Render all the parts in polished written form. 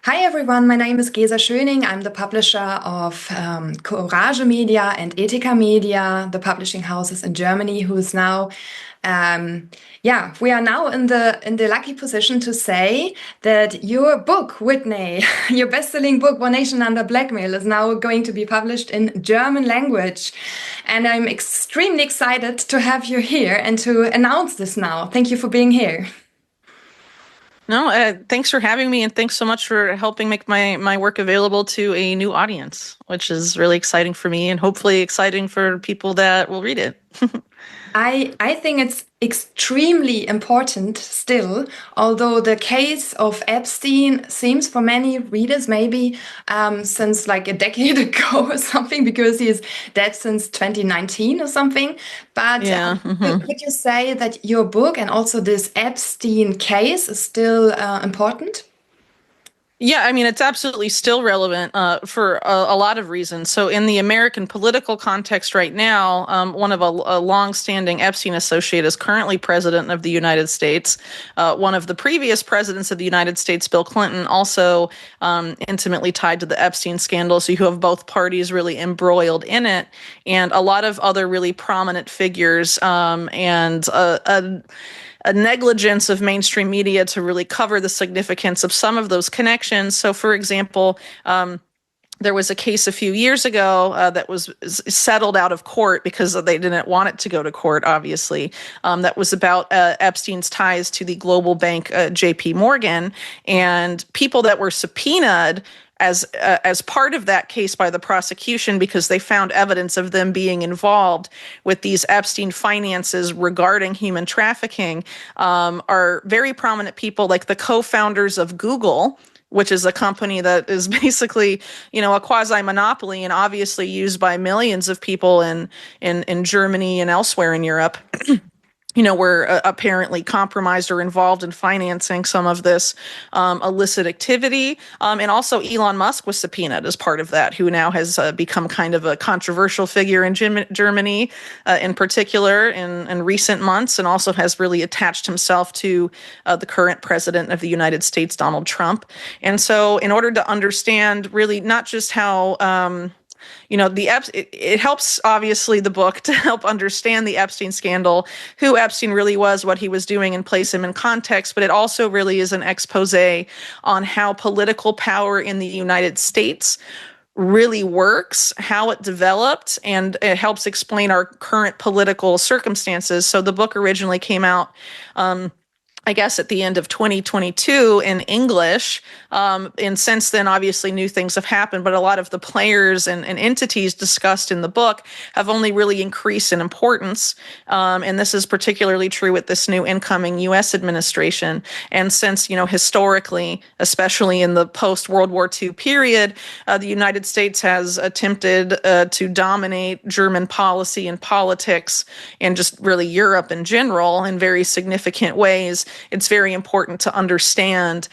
Hi everyone, my name is Gesa Schöning. I'm the publisher of Corage Media and Ethica Media, the publishing houses in Germany, who is now, we are now in the lucky position to say that your book, Whitney, your best-selling book, One Nation Under Blackmail, is now going to be published in German language, and I'm extremely excited to have you here and to announce this now. Thank you for being here. No, thanks for having me, and thanks so much for helping make my work available to a new audience, which is really exciting for me and hopefully exciting for people that will read it. I think it's extremely important still, although the case of Epstein seems for many readers maybe since like a decade ago or something, because he is dead since 2019 or something. But Yeah. could you say that your book and also this Epstein case is still important? Yeah, I mean, it's absolutely still relevant for a lot of reasons. So, in the American political context right now, one of a long-standing Epstein associate is currently president of the United States. One of the previous presidents of the United States, Bill Clinton, also intimately tied to the Epstein scandal. So, you have both parties really embroiled in it, and a lot of other really prominent figures and a negligence of mainstream media to really cover the significance of some of those connections. So, for example, there was a case a few years ago that was settled out of court because they didn't want it to go to court, obviously. That was about Epstein's ties to the global bank JP Morgan, and people that were subpoenaed as part of that case by the prosecution because they found evidence of them being involved with these Epstein finances regarding human trafficking are very prominent people like the co-founders of Google, which is a company that is basically, a quasi-monopoly and obviously used by millions of people in Germany and elsewhere in Europe. Were apparently compromised or involved in financing some of this illicit activity. And also Elon Musk was subpoenaed as part of that, who now has become kind of a controversial figure in Germany in particular in recent months, and also has really attached himself to the current president of the United States, Donald Trump. And so in order to understand really not just how it helps, obviously, the book to help understand the Epstein scandal, who Epstein really was, what he was doing, and place him in context. But it also really is an expose on how political power in the United States really works, how it developed, and it helps explain our current political circumstances. So the book originally came out I guess at the end of 2022 in English. And since then, obviously, new things have happened, but a lot of the players and entities discussed in the book have only really increased in importance. And this is particularly true with this new incoming U.S. administration. And since, historically, especially in the post-World War II period, the United States has attempted to dominate German policy and politics and just really Europe in general in very significant ways. It's very important to understand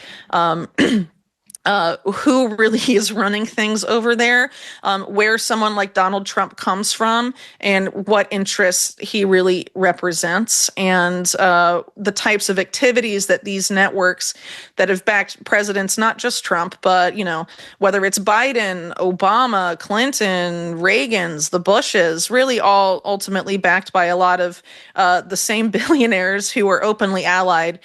who really is running things over there, where someone like Donald Trump comes from, and what interests he really represents, and the types of activities that these networks that have backed presidents, not just Trump, but, whether it's Biden, Obama, Clinton, Reagan's, the Bushes, really all ultimately backed by a lot of the same billionaires who are openly allied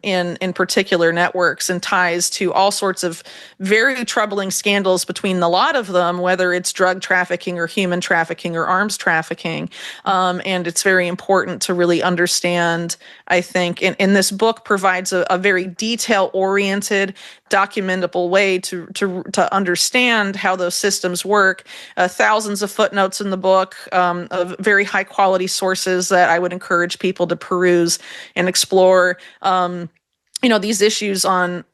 in particular networks and ties to all sorts of very troubling scandals between the lot of them, whether it's drug trafficking or human trafficking or arms trafficking. And it's very important to really understand, I think, and this book provides a very detail-oriented, documentable way to understand how those systems work. Thousands of footnotes in the book of very high-quality sources that I would encourage people to peruse and explore. These issues on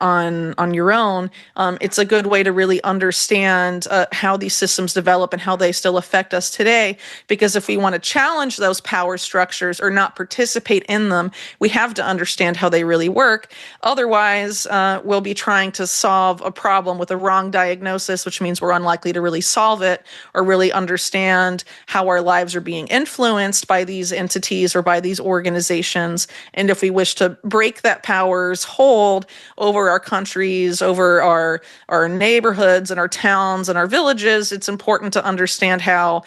your own. It's a good way to really understand how these systems develop and how they still affect us today. Because if we want to challenge those power structures or not participate in them, we have to understand how they really work. Otherwise, we'll be trying to solve a problem with a wrong diagnosis, which means we're unlikely to really solve it or really understand how our lives are being influenced by these entities or by these organizations. And if we wish to break that power powers hold over our countries, over our neighborhoods and our towns and our villages, it's important to understand how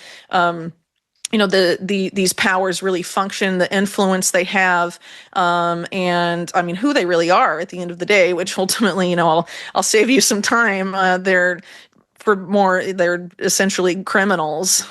these powers really function, the influence they have, and I mean who they really are at the end of the day. Which ultimately, I'll save you some time. They're essentially criminals.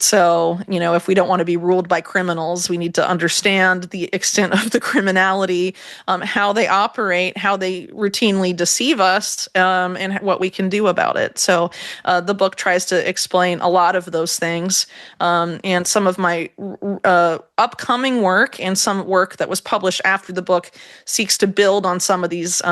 So, if we don't want to be ruled by criminals, we need to understand the extent of the criminality, how they operate, how they routinely deceive us, and what we can do about it. So the book tries to explain a lot of those things. And some of my upcoming work and some work that was published after the book seeks to build on some of these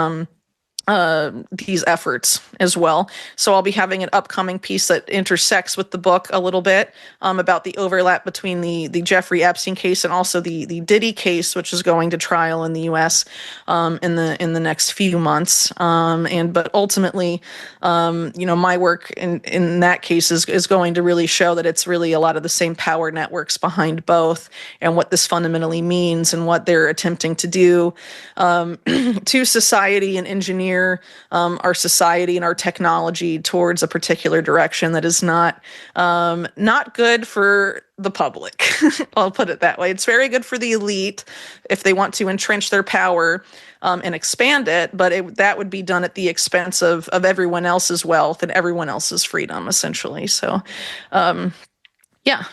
efforts as well. So I'll be having an upcoming piece that intersects with the book a little bit, about the overlap between the Jeffrey Epstein case and also the Diddy case, which is going to trial in the U.S. In the next few months. But ultimately, my work in that case is going to really show that it's really a lot of the same power networks behind both, and what this fundamentally means and what they're attempting to do to society and engineer our society and our technology towards a particular direction that is not good for the public. I'll put it that way. It's very good for the elite if they want to entrench their power and expand it, but that would be done at the expense of everyone else's wealth and everyone else's freedom, essentially. So, yeah.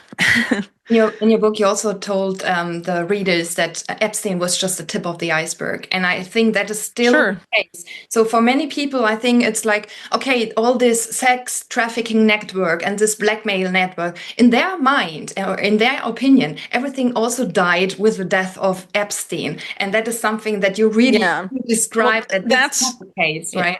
In your book, you also told the readers that Epstein was just the tip of the iceberg. And I think that is still the case. So for many people, I think it's like, okay, all this sex trafficking network and this blackmail network, in their mind or in their opinion, everything also died with the death of Epstein. And that is something that you really described, that that's not the case, right?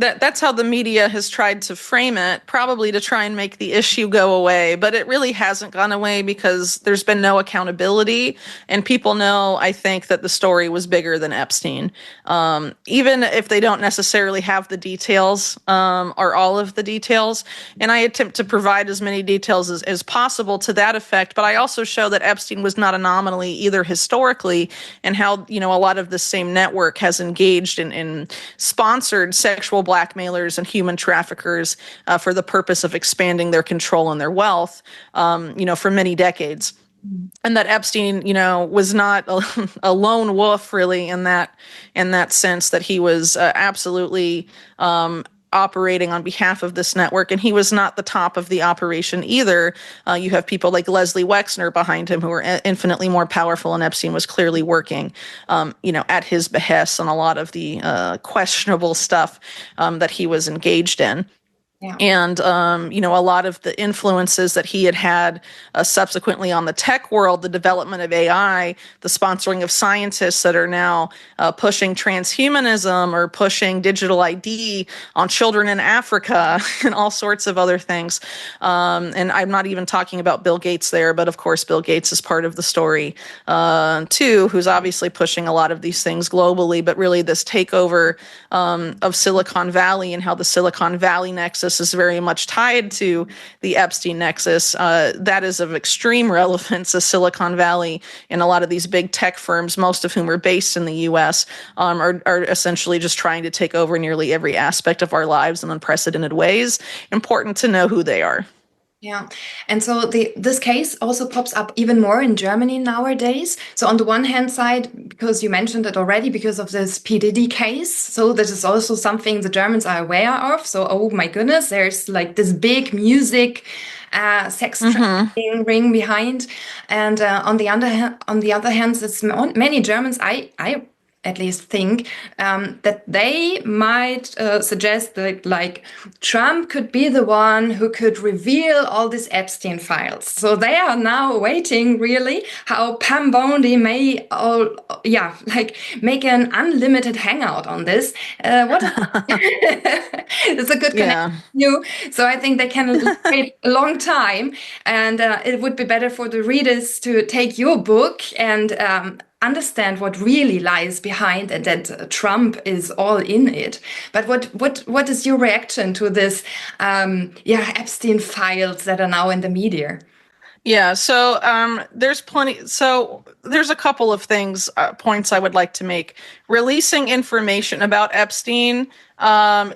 That's how the media has tried to frame it, probably to try and make the issue go away. But it really hasn't gone away because there's been no accountability. And people know, I think, that the story was bigger than Epstein. Even if they don't necessarily have the details or all of the details. And I attempt to provide as many details as possible to that effect. But I also show that Epstein was not an anomaly either historically, and how, a lot of the same network has engaged in sponsored sexual blackmailers and human traffickers for the purpose of expanding their control and their wealth, for many decades. And that Epstein, was not a lone wolf, really, in that sense, that he was absolutely operating on behalf of this network, and he was not the top of the operation either. You have people like Leslie Wexner behind him who are infinitely more powerful, and Epstein was clearly working, at his behest on a lot of the questionable stuff that he was engaged in. Yeah. And, a lot of the influences that he had subsequently on the tech world, the development of AI, the sponsoring of scientists that are now pushing transhumanism or pushing digital ID on children in Africa and all sorts of other things. And I'm not even talking about Bill Gates there, but of course, Bill Gates is part of the story too, who's obviously pushing a lot of these things globally, but really this takeover of Silicon Valley, and how the Silicon Valley nexus is very much tied to the Epstein nexus. That is of extreme relevance, as Silicon Valley and a lot of these big tech firms, most of whom are based in the U.S., are essentially just trying to take over nearly every aspect of our lives in unprecedented ways. Important to know who they are. Yeah. And so this case also pops up even more in Germany nowadays. So on the one hand side, because you mentioned it already, because of this P. Diddy case, so this is also something the Germans are aware of. So, oh my goodness, there's like this big music sex trafficking ring behind. And on the other hand, it's many Germans, I at least think that they might suggest that like Trump could be the one who could reveal all these Epstein files. So they are now waiting really how Pam Bondi may make an unlimited hangout on this. It's a good connection. So I think they can wait a long time, and it would be better for the readers to take your book and understand what really lies behind, and that Trump is all in it. But what is your reaction to this Epstein files that are now in the media? Yeah, so there's plenty. So there's a couple of things, points I would like to make. Releasing information about Epstein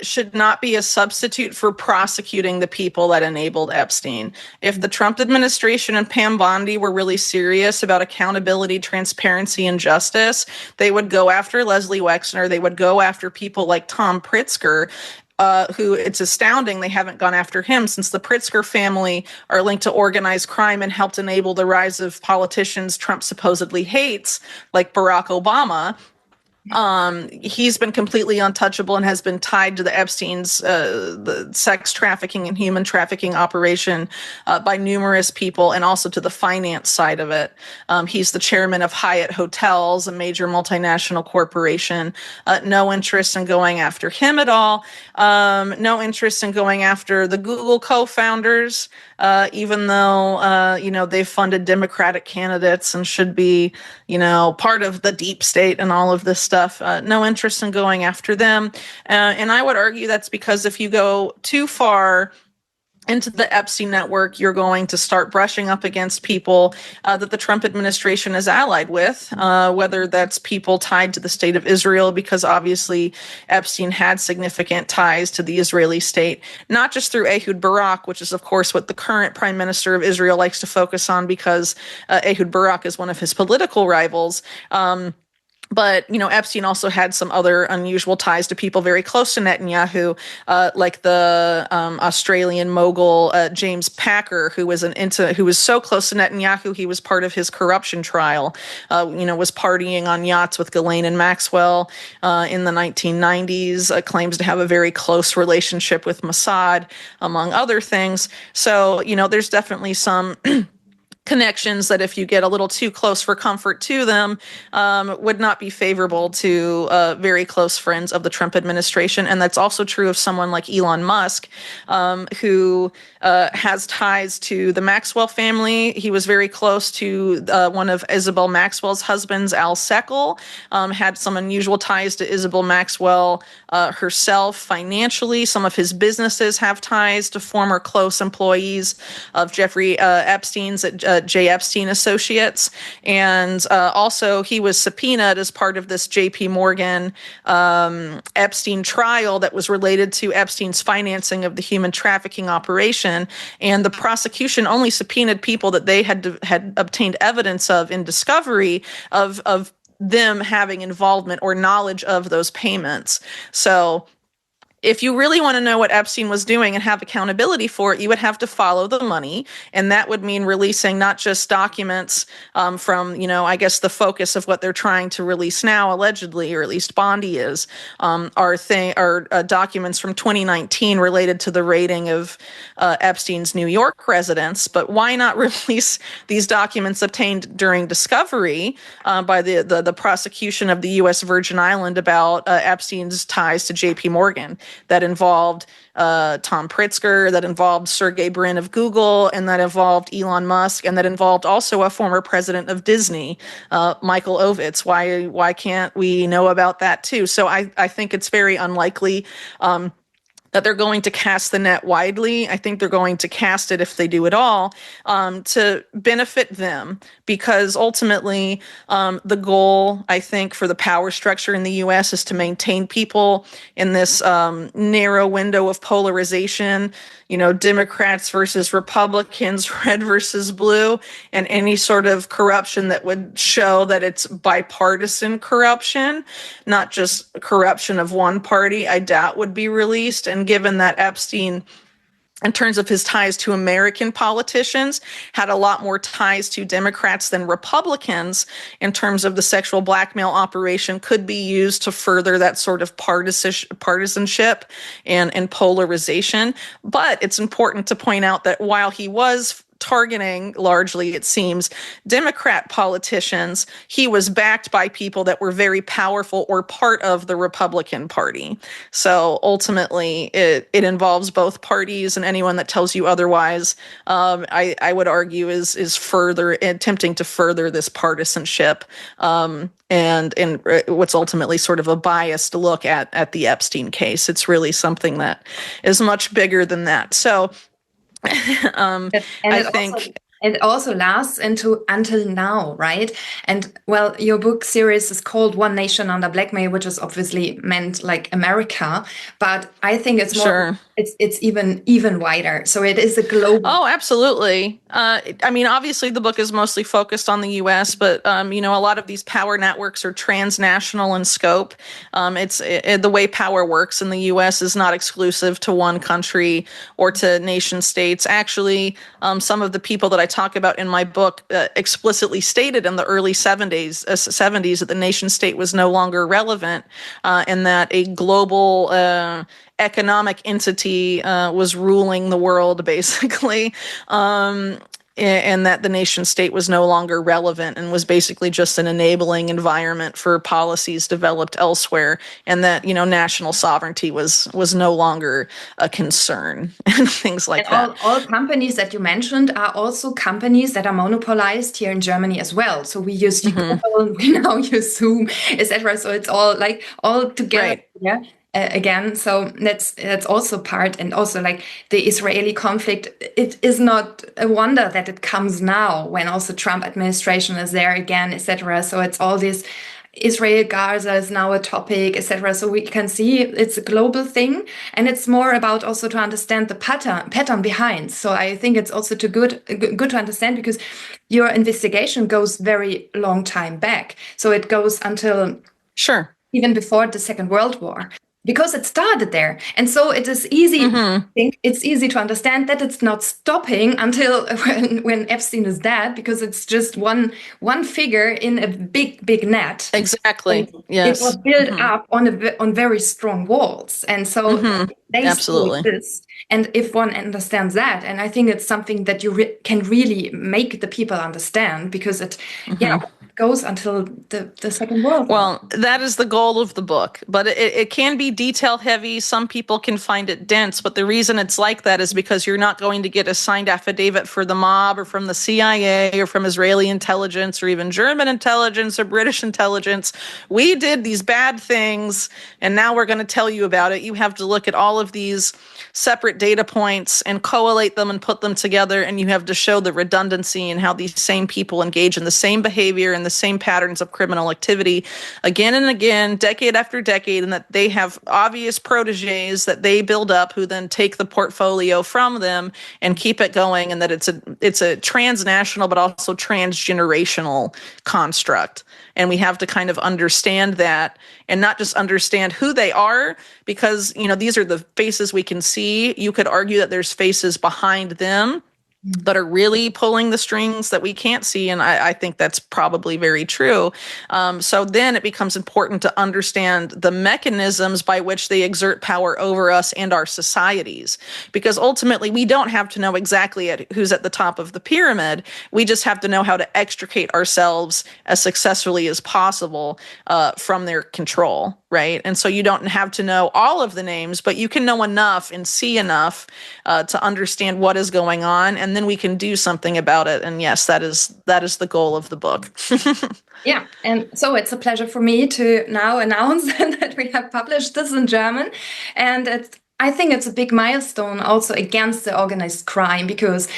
should not be a substitute for prosecuting the people that enabled Epstein. If the Trump administration and Pam Bondi were really serious about accountability, transparency, and justice, they would go after Leslie Wexner. They would go after people like Tom Pritzker, who it's astounding they haven't gone after him, since the Pritzker family are linked to organized crime and helped enable the rise of politicians Trump supposedly hates, like Barack Obama. He's been completely untouchable and has been tied to the Epstein's the sex trafficking and human trafficking operation by numerous people, and also to the finance side of it. He's the chairman of Hyatt Hotels, a major multinational corporation. No interest in going after him at all. No interest in going after the Google co-founders, even though they've funded Democratic candidates and should be part of the deep state and all of this stuff. No interest in going after them. And I would argue that's because if you go too far into the Epstein network, you're going to start brushing up against people that the Trump administration is allied with, whether that's people tied to the state of Israel, because obviously Epstein had significant ties to the Israeli state, not just through Ehud Barak, which is, of course, what the current prime minister of Israel likes to focus on, because Ehud Barak is one of his political rivals. But, Epstein also had some other unusual ties to people very close to Netanyahu, like the Australian mogul James Packer, who was so close to Netanyahu, he was part of his corruption trial, was partying on yachts with Ghislaine and Maxwell in the 1990s, claims to have a very close relationship with Mossad, among other things. So, there's definitely some connections that, if you get a little too close for comfort to them, would not be favorable to very close friends of the Trump administration. And that's also true of someone like Elon Musk, who has ties to the Maxwell family. He was very close to one of Isabel Maxwell's husbands, Al Seckel, had some unusual ties to Isabel Maxwell herself financially. Some of his businesses have ties to former close employees of Jeffrey Epstein's at J. Epstein Associates. And also he was subpoenaed as part of this J.P. Morgan Epstein trial that was related to Epstein's financing of the human trafficking operation. And the prosecution only subpoenaed people that they had obtained evidence of in discovery of them having involvement or knowledge of those payments. So if you really want to know what Epstein was doing and have accountability for it, you would have to follow the money. And that would mean releasing not just documents from, I guess the focus of what they're trying to release now, allegedly, or at least Bondi is, are documents from 2019 related to the raiding of Epstein's New York residence. But why not release these documents obtained during discovery by the prosecution of the U.S. Virgin Island about Epstein's ties to J.P. Morgan? That involved Tom Pritzker, that involved Sergey Brin of Google, and that involved Elon Musk, and that involved also a former president of Disney, Michael Ovitz. Why can't we know about that too? So I think it's very unlikely that they're going to cast the net widely. I think they're going to cast it, if they do at all, to benefit them, because ultimately the goal, I think, for the power structure in the U.S. is to maintain people in this narrow window of polarization, Democrats versus Republicans, red versus blue, and any sort of corruption that would show that it's bipartisan corruption, not just corruption of one party, I doubt would be released. And given that Epstein, in terms of his ties to American politicians, had a lot more ties to Democrats than Republicans in terms of the sexual blackmail operation, could be used to further that sort of partisanship and polarization. But it's important to point out that while he was targeting largely, it seems, Democrat politicians, he was backed by people that were very powerful or part of the Republican Party. So ultimately, it involves both parties, and anyone that tells you otherwise, I would argue, is further attempting to further this partisanship, and what's ultimately sort of a biased look at the Epstein case. It's really something that is much bigger than that. So And I it also think it also lasts until now, right? And well, your book series is called One Nation Under Blackmail, which is obviously meant like America, but I think it's more, Sure. it's even wider. So it is a global. Oh, absolutely. I mean, obviously, the book is mostly focused on the U.S., but a lot of these power networks are transnational in scope. The way power works in the U.S. is not exclusive to one country or to nation states. Actually, some of the people that I talk about in my book explicitly stated in the early 70s that the nation state was no longer relevant, and that a global economic entity was ruling the world, basically, and that the nation state was no longer relevant and was basically just an enabling environment for policies developed elsewhere, and that national sovereignty was no longer a concern and things like And that. all companies that you mentioned are also companies that are monopolized here in Germany as well. So we use Google, we now use Zoom, etc. So it's all like all together. Right. Yeah. Again, so that's also part, and also like the Israeli conflict. It is not a wonder that it comes now when also Trump administration is there again, etc. So it's all this. Israel Gaza is now a topic, etc. So we can see it's a global thing, and it's more about also to understand the pattern behind. So I think it's also good to understand, because your investigation goes very long time back. So it goes until Sure. even before the Second World War, because it started there. And so it is easy, I think it's easy to understand that it's not stopping until when Epstein is dead, because it's just one figure in a big net. Exactly. And it was Yes. built up on very strong walls. And so they still Absolutely. exist. And if one understands that, and I think it's something that you can really make the people understand, because it, yeah, goes until the Second World War. Well, that is the goal of the book, but it can be detail heavy. Some people can find it dense, but the reason it's like that is because you're not going to get a signed affidavit for the mob or from the CIA or from Israeli intelligence or even German intelligence or British intelligence. We did these bad things, and now we're going to tell you about it. You have to look at all of these separate data points and collate them and put them together, and you have to show the redundancy and how these same people engage in the same behavior and the same patterns of criminal activity again and again, decade after decade, and that they have obvious proteges that they build up who then take the portfolio from them and keep it going, and that it's a transnational but also transgenerational construct. And we have to kind of understand that, and not just understand who they are, because these are the faces we can see. You could argue that there's faces behind them that are really pulling the strings that we can't see. And I think that's probably very true. So then it becomes important to understand the mechanisms by which they exert power over us and our societies. Because ultimately, we don't have to know exactly who's at the top of the pyramid. We just have to know how to extricate ourselves as successfully as possible from their control. Right. And so you don't have to know all of the names, but you can know enough and see enough to understand what is going on. And then we can do something about it. And yes, that is the goal of the book. Yeah, and so it's a pleasure for me to now announce that we have published this in German. And I think it's a big milestone also against the organized crime, because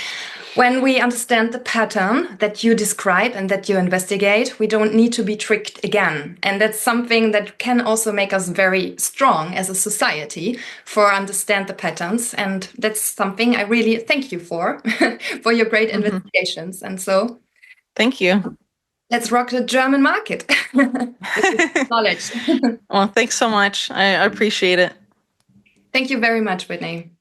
when we understand the pattern that you describe and that you investigate, we don't need to be tricked again. And that's something that can also make us very strong as a society, for understand the patterns. And that's something I really thank you for, for your great investigations. And so Thank you. let's rock the German market with this knowledge. Well, thanks so much. I appreciate it. Thank you very much, Whitney.